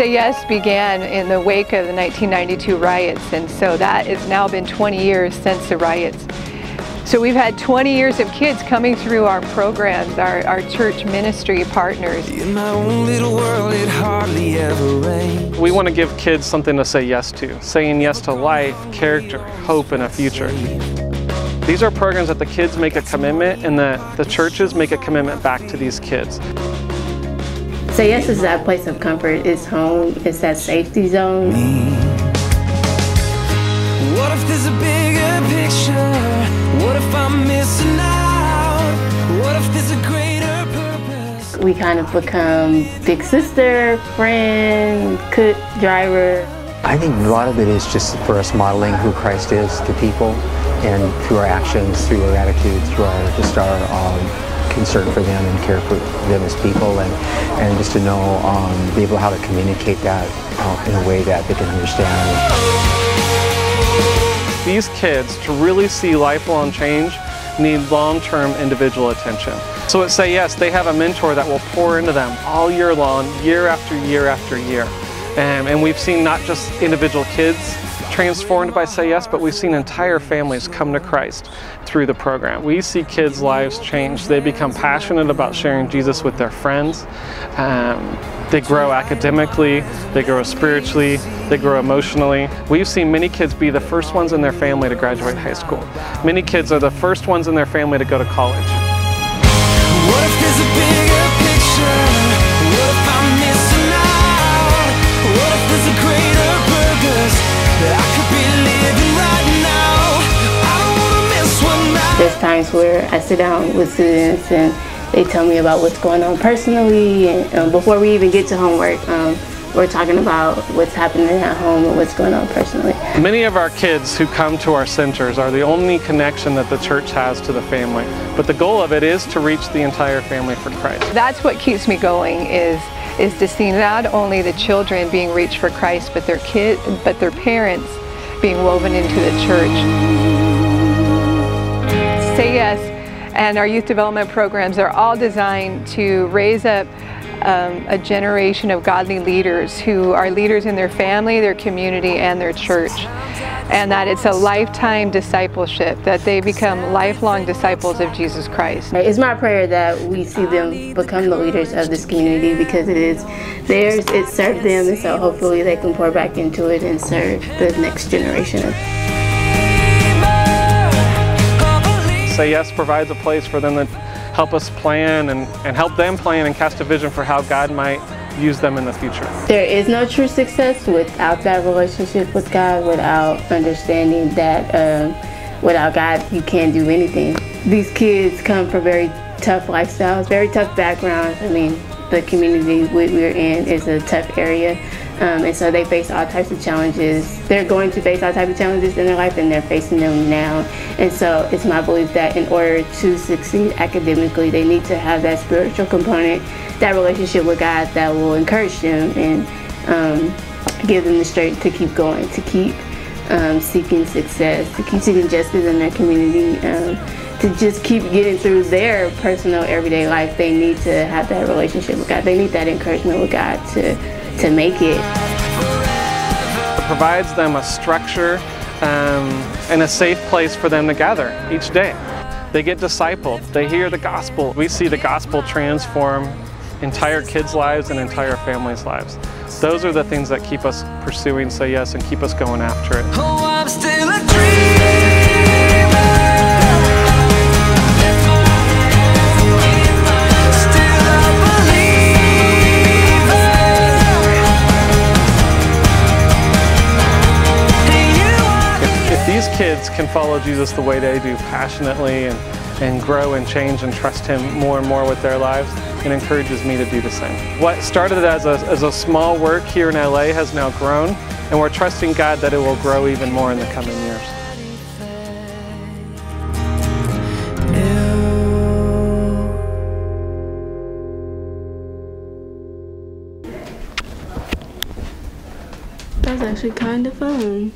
Say Yes began in the wake of the 1992 riots, and so that has now been 20 years since the riots. So we've had 20 years of kids coming through our programs, our church ministry partners. In my own little world, it hardly ever rains. We want to give kids something to say yes to, saying yes to life, character, hope, and a future. These are programs that the kids make a commitment and the churches make a commitment back to these kids. Say Yes is that place of comfort, it's home, it's that safety zone. What if there's a bigger picture? What if I'm missing out? What if there's a greater purpose? We kind of become big sister, friend, cook, driver. I think a lot of it is just for us modeling who Christ is to people, and through our actions, through our attitude, through our concern for them and care for them as people, and just to know, be able how to communicate that in a way that they can understand. These kids, to really see lifelong change, need long-term individual attention. So at Say Yes, they have a mentor that will pour into them all year long, year after year after year. And we've seen not just individual kids transformed by Say Yes, but we've seen entire families come to Christ through the program. We see kids' lives change. They become passionate about sharing Jesus with their friends. They grow academically, they grow spiritually, they grow emotionally. We've seen many kids be the first ones in their family to graduate high school. Many kids are the first ones in their family to go to college. What if there's a bigger picture? What if I'm missing out? What if there's a greater purpose that I could be living right now? I don't want to miss one night. There's times where I sit down with students and they tell me about what's going on personally, and before we even get to homework, we're talking about what's happening at home and what's going on personally. Many of our kids who come to our centers are the only connection that the church has to the family. But the goal of it is to reach the entire family for Christ. That's what keeps me going, is to see not only the children being reached for Christ, but their parents being woven into the church. Say Yes and our youth development programs are all designed to raise up a generation of godly leaders who are leaders in their family, their community, and their church. And that it's a lifetime discipleship, that they become lifelong disciples of Jesus Christ. It's my prayer that we see them become the leaders of this community, because it is theirs, it served them, and so hopefully they can pour back into it and serve the next generation. Say Yes provides a place for them to help us plan and help them plan and cast a vision for how God might use them in the future. There is no true success without that relationship with God, without understanding that without God you can't do anything. These kids come from very tough lifestyles, very tough backgrounds. I mean, the community we're in is a tough area. And so they face all types of challenges. They're going to face all types of challenges in their life, and they're facing them now. And so it's my belief that in order to succeed academically, they need to have that spiritual component, that relationship with God that will encourage them and give them the strength to keep going, to keep seeking success, to keep seeking justice in their community, to just keep getting through their personal everyday life. They need to have that relationship with God. They need that encouragement with God to make it. It provides them a structure and a safe place for them to gather each day. They get discipled, they hear the gospel. We see the gospel transform entire kids' lives and entire families' lives. Those are the things that keep us pursuing Say Yes and keep us going after it. Oh, I'm still a dreamer. These kids can follow Jesus the way they do, passionately, and grow and change and trust Him more and more with their lives. It encourages me to do the same. What started as a small work here in LA has now grown, and we're trusting God that it will grow even more in the coming years. That's actually kind of fun.